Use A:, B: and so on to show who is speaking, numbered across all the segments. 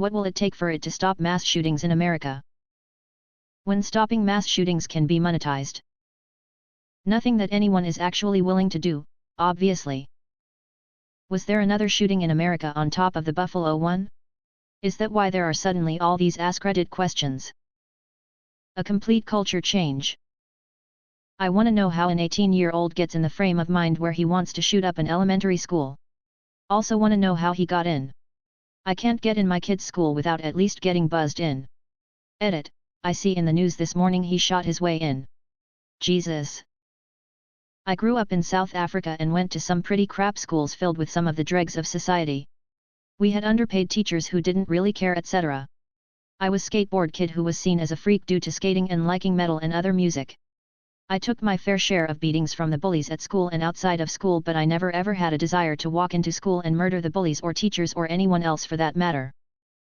A: What will it take for it to stop mass shootings in America? When stopping mass shootings can be monetized? Nothing that anyone is actually willing to do, obviously. Was there another shooting in America on top of the Buffalo one? Is that why there are suddenly all these AskReddit questions? A complete culture change. I want to know how an 18-year-old gets in the frame of mind where he wants to shoot up an elementary school. Also want to know how he got in. I can't get in my kid's school without at least getting buzzed in. Edit, I see in the news this morning he shot his way in. Jesus. I grew up in South Africa and went to some pretty crap schools filled with some of the dregs of society. We had underpaid teachers who didn't really care, etc. I was skateboard kid who was seen as a freak due to skating and liking metal and other music. I took my fair share of beatings from the bullies at school and outside of school, but I never ever had a desire to walk into school and murder the bullies or teachers or anyone else for that matter.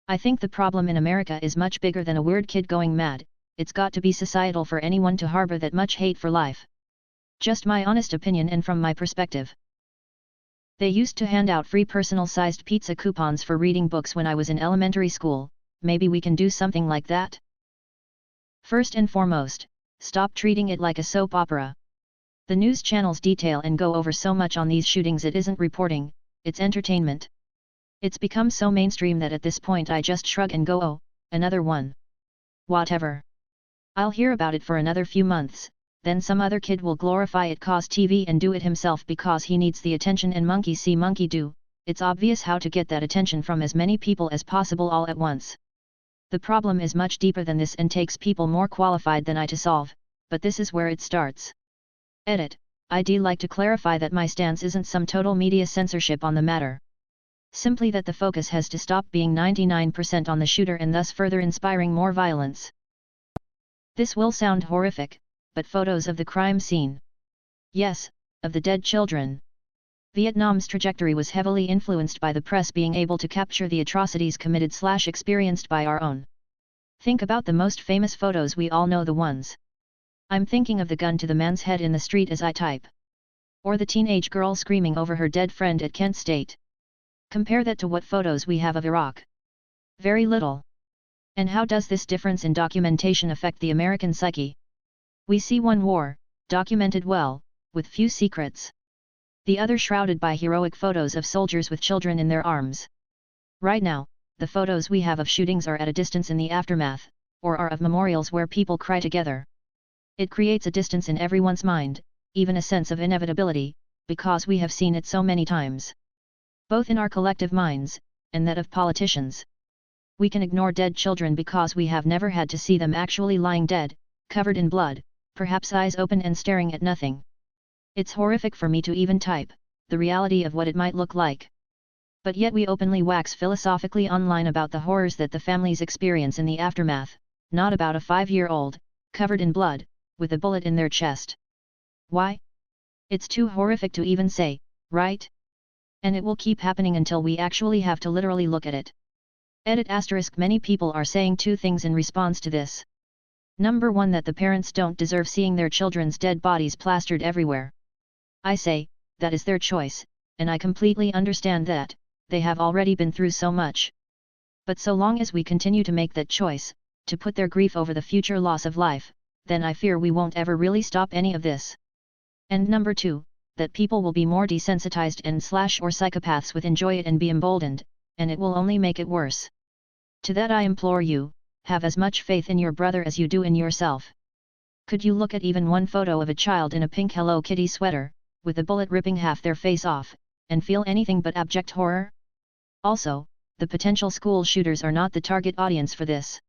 A: I think the problem in America is much bigger than a weird kid going mad. It's got to be societal for anyone to harbor that much hate for life. Just my honest opinion and from my perspective. They used to hand out free personal-sized pizza coupons for reading books when I was in elementary school. Maybe we can do something like that? First and foremost, stop treating it like a soap opera. The news channels detail and go over so much on these shootings it isn't reporting, it's entertainment. It's become so mainstream that at this point I just shrug and go, oh, another one. Whatever. I'll hear about it for another few months, then some other kid will glorify it, cause TV and do it himself because he needs the attention, and monkey see monkey do. It's obvious how to get that attention from as many people as possible all at once. The problem is much deeper than this and takes people more qualified than I to solve, but this is where it starts. Edit, I'd like to clarify that my stance isn't some total media censorship on the matter. Simply that the focus has to stop being 99% on the shooter and thus further inspiring more violence. This will sound horrific, but photos of the crime scene. Yes, of the dead children. Vietnam's trajectory was heavily influenced by the press being able to capture the atrocities committed/experienced by our own. Think about the most famous photos, we all know the ones. I'm thinking of the gun to the man's head in the street as I type. Or the teenage girl screaming over her dead friend at Kent State. Compare that to what photos we have of Iraq. Very little. And how does this difference in documentation affect the American psyche? We see one war, documented well, with few secrets. The other shrouded by heroic photos of soldiers with children in their arms. Right now, the photos we have of shootings are at a distance in the aftermath, or are of memorials where people cry together. It creates a distance in everyone's mind, even a sense of inevitability, because we have seen it so many times. Both in our collective minds, and that of politicians. We can ignore dead children because we have never had to see them actually lying dead, covered in blood, perhaps eyes open and staring at nothing. It's horrific for me to even type the reality of what it might look like. But yet we openly wax philosophically online about the horrors that the families experience in the aftermath, not about a 5-year-old, covered in blood, with a bullet in their chest. Why? It's too horrific to even say, right? And it will keep happening until we actually have to literally look at it. Edit *. Many people are saying two things in response to this. Number one, that the parents don't deserve seeing their children's dead bodies plastered everywhere. I say, that is their choice, and I completely understand that, they have already been through so much. But so long as we continue to make that choice, to put their grief over the future loss of life, then I fear we won't ever really stop any of this. And number two, that people will be more desensitized and / or psychopaths with enjoy it and be emboldened, and it will only make it worse. To that I implore you, have as much faith in your brother as you do in yourself. Could you look at even one photo of a child in a pink Hello Kitty sweater, with a bullet ripping half their face off, and feel anything but abject horror? Also, the potential school shooters are not the target audience for this.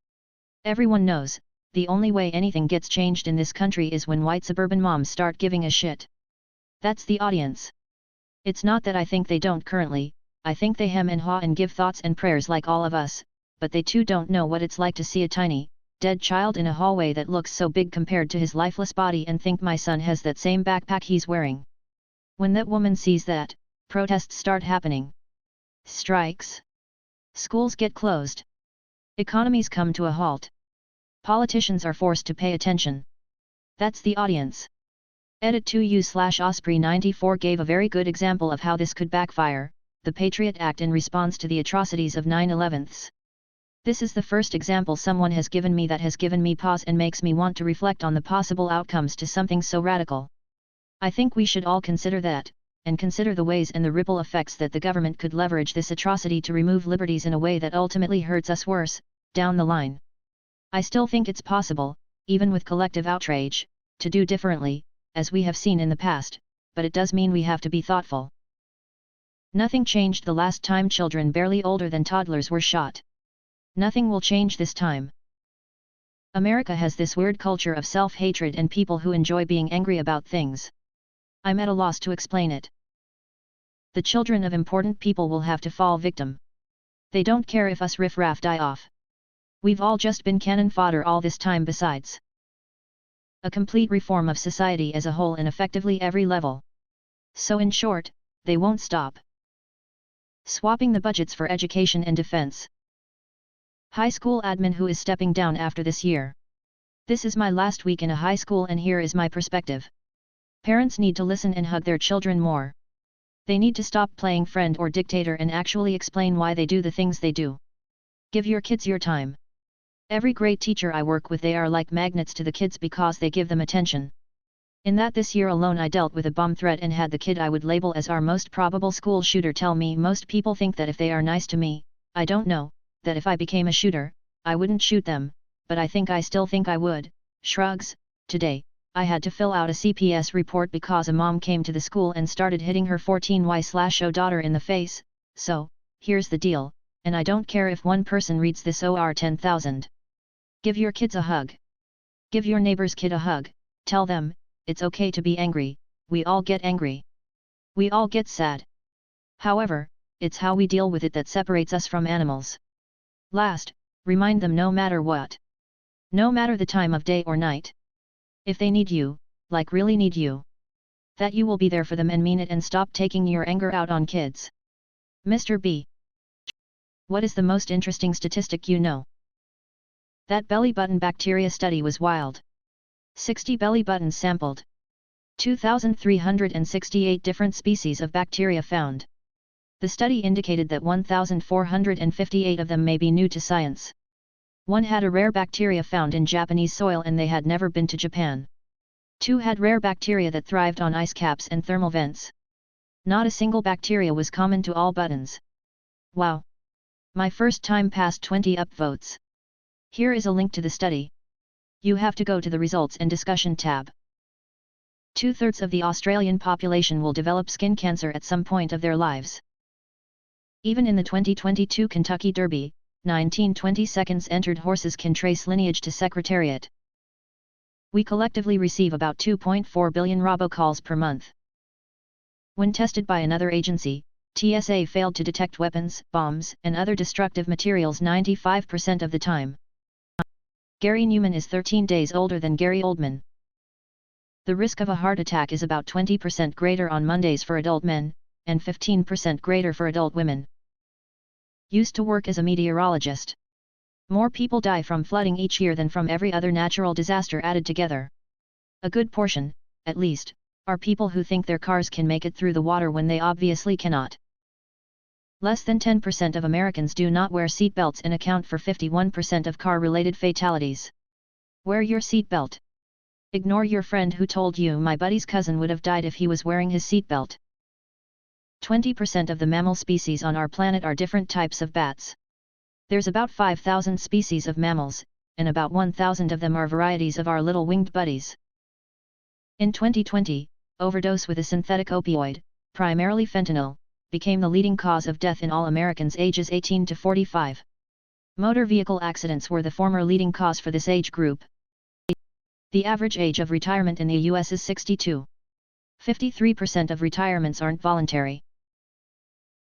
A: Everyone knows, the only way anything gets changed in this country is when white suburban moms start giving a shit. That's the audience. It's not that I think they don't currently, I think they hem and haw and give thoughts and prayers like all of us, but they too don't know what it's like to see a tiny, dead child in a hallway that looks so big compared to his lifeless body and think my son has that same backpack he's wearing. When that woman sees that, protests start happening. Strikes. Schools get closed. Economies come to a halt. Politicians are forced to pay attention. That's the audience. Edit 2U/Osprey94 gave a very good example of how this could backfire, the Patriot Act in response to the atrocities of 9/11. This is the first example someone has given me that has given me pause and makes me want to reflect on the possible outcomes to something so radical. I think we should all consider that, and consider the ways and the ripple effects that the government could leverage this atrocity to remove liberties in a way that ultimately hurts us worse, down the line. I still think it's possible, even with collective outrage, to do differently, as we have seen in the past, but it does mean we have to be thoughtful. Nothing changed the last time children barely older than toddlers were shot. Nothing will change this time. America has this weird culture of self-hatred and people who enjoy being angry about things. I'm at a loss to explain it. The children of important people will have to fall victim. They don't care if us riff-raff die off. We've all just been cannon fodder all this time besides. A complete reform of society as a whole in effectively every level. So in short, they won't stop. Swapping the budgets for education and defense. High school admin who is stepping down after this year. This is my last week in a high school and here is my perspective. Parents need to listen and hug their children more. They need to stop playing friend or dictator and actually explain why they do the things they do. Give your kids your time. Every great teacher I work with, they are like magnets to the kids because they give them attention. In that this year alone I dealt with a bomb threat and had the kid I would label as our most probable school shooter tell me most people think that if they are nice to me, I don't know, that if I became a shooter, I wouldn't shoot them, but I still think I would. Shrugs. Today, I had to fill out a CPS report because a mom came to the school and started hitting her 14Y/0 daughter in the face, so, here's the deal, and I don't care if one person reads this or 10,000. Give your kids a hug. Give your neighbor's kid a hug, tell them, it's okay to be angry, we all get angry. We all get sad. However, it's how we deal with it that separates us from animals. Last, remind them no matter what. No matter the time of day or night. If they need you, like really need you, that you will be there for them and mean it and stop taking your anger out on kids. Mr. B. What is the most interesting statistic you know? That belly button bacteria study was wild. 60 belly buttons sampled. 2,368 different species of bacteria found. The study indicated that 1,458 of them may be new to science. One had a rare bacteria found in Japanese soil and they had never been to Japan. 2 had rare bacteria that thrived on ice caps and thermal vents. Not a single bacteria was common to all buttons. Wow! My first time passed 20 upvotes. Here is a link to the study. You have to go to the Results and Discussion tab. 2/3 of the Australian population will develop skin cancer at some point of their lives. Even in the 2022 Kentucky Derby, 19-20 seconds entered horses can trace lineage to Secretariat. We collectively receive about 2.4 billion robocalls per month. When tested by another agency, TSA failed to detect weapons, bombs, and other destructive materials 95% of the time. Gary Newman is 13 days older than Gary Oldman. The risk of a heart attack is about 20% greater on Mondays for adult men, and 15% greater for adult women. Used to work as a meteorologist. More people die from flooding each year than from every other natural disaster added together. A good portion, at least, are people who think their cars can make it through the water when they obviously cannot. Less than 10% of Americans do not wear seatbelts and account for 51% of car-related fatalities. Wear your seatbelt. Ignore your friend who told you my buddy's cousin would have died if he was wearing his seatbelt. 20% of the mammal species on our planet are different types of bats. There's about 5,000 species of mammals, and about 1,000 of them are varieties of our little winged buddies. In 2020, overdose with a synthetic opioid, primarily fentanyl, became the leading cause of death in all Americans ages 18 to 45. Motor vehicle accidents were the former leading cause for this age group. The average age of retirement in the US is 62. 53% of retirements aren't voluntary.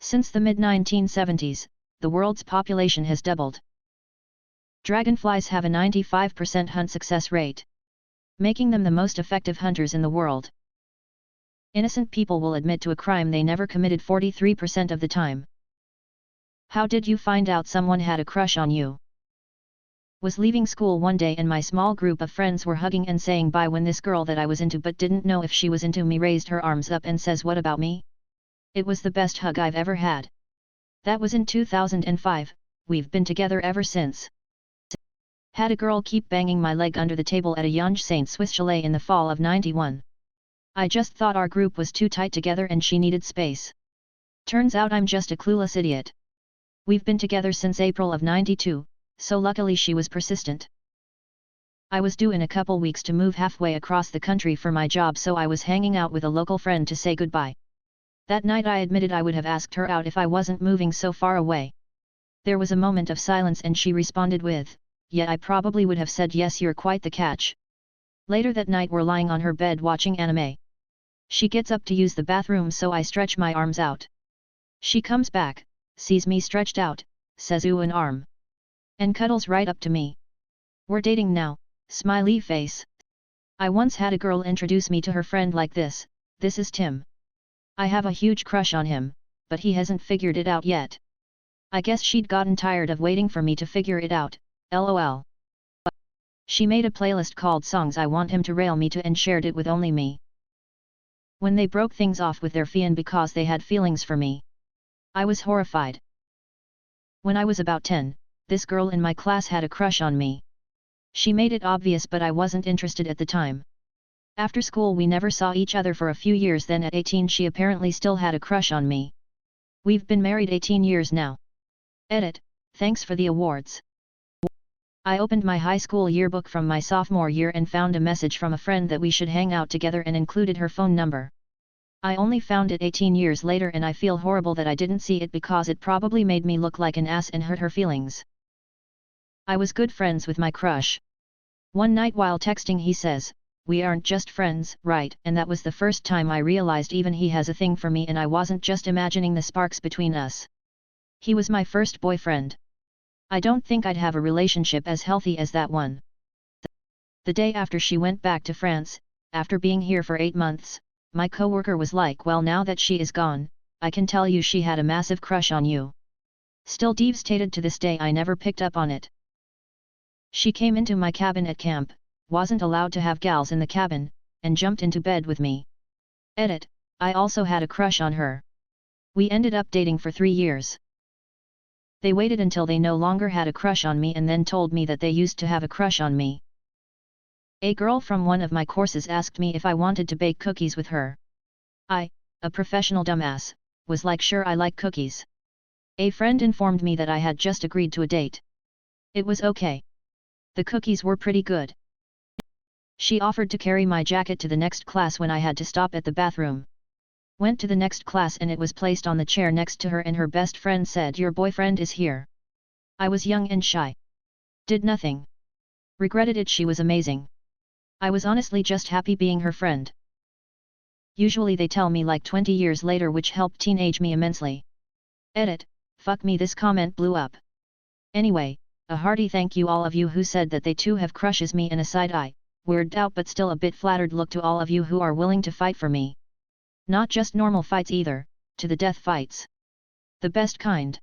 A: Since the mid-1970s, the world's population has doubled. Dragonflies have a 95% hunt success rate, making them the most effective hunters in the world. Innocent people will admit to a crime they never committed 43% of the time. How did you find out someone had a crush on you? Was leaving school one day and my small group of friends were hugging and saying bye when this girl that I was into but didn't know if she was into me raised her arms up and says, "What about me?" It was the best hug I've ever had. That was in 2005, we've been together ever since. Had a girl keep banging my leg under the table at a Yonge St. Swiss chalet in the fall of '91. I just thought our group was too tight together and she needed space. Turns out I'm just a clueless idiot. We've been together since April of '92, so luckily she was persistent. I was due in a couple weeks to move halfway across the country for my job, so I was hanging out with a local friend to say goodbye. That night I admitted I would have asked her out if I wasn't moving so far away. There was a moment of silence and she responded with, "Yeah, I probably would have said yes, you're quite the catch." Later that night we're lying on her bed watching anime. She gets up to use the bathroom, so I stretch my arms out. She comes back, sees me stretched out, says ooh an arm, and cuddles right up to me. "We're dating now, smiley face. I once had a girl introduce me to her friend like this is Tim. I have a huge crush on him, but he hasn't figured it out yet. I guess she'd gotten tired of waiting for me to figure it out, lol. She made a playlist called Songs I Want Him to Rail Me To and shared it with only me. When they broke things off with their fiancé because they had feelings for me, I was horrified. When I was about 10, this girl in my class had a crush on me. She made it obvious, but I wasn't interested at the time. After school we never saw each other for a few years, then at 18 she apparently still had a crush on me. We've been married 18 years now. Edit, thanks for the awards. I opened my high school yearbook from my sophomore year and found a message from a friend that we should hang out together and included her phone number. I only found it 18 years later and I feel horrible that I didn't see it because it probably made me look like an ass and hurt her feelings. I was good friends with my crush. One night while texting he says, "We aren't just friends, right?" And that was the first time I realized even he has a thing for me and I wasn't just imagining the sparks between us. He was my first boyfriend. I don't think I'd have a relationship as healthy as that one. The day after she went back to France, after being here for 8 months, my coworker was like, "Well, now that she is gone, I can tell you she had a massive crush on you." Still devastated to this day I never picked up on it. She came into my cabin at camp, wasn't allowed to have gals in the cabin, and jumped into bed with me. Edit, I also had a crush on her. We ended up dating for 3 years. They waited until they no longer had a crush on me and then told me that they used to have a crush on me. A girl from one of my courses asked me if I wanted to bake cookies with her. I, a professional dumbass, was like, sure, I like cookies. A friend informed me that I had just agreed to a date. It was okay. The cookies were pretty good. She offered to carry my jacket to the next class when I had to stop at the bathroom. Went to the next class and it was placed on the chair next to her and her best friend said, "Your boyfriend is here." I was young and shy. Did nothing. Regretted it. She was amazing. I was honestly just happy being her friend. Usually they tell me like 20 years later, which helped teenage me immensely. Edit, fuck me, this comment blew up. Anyway, a hearty thank you all of you who said that they too have crushes me, and a side eye, weirded out but still a bit flattered look to all of you who are willing to fight for me. Not just normal fights either, to the death fights. The best kind.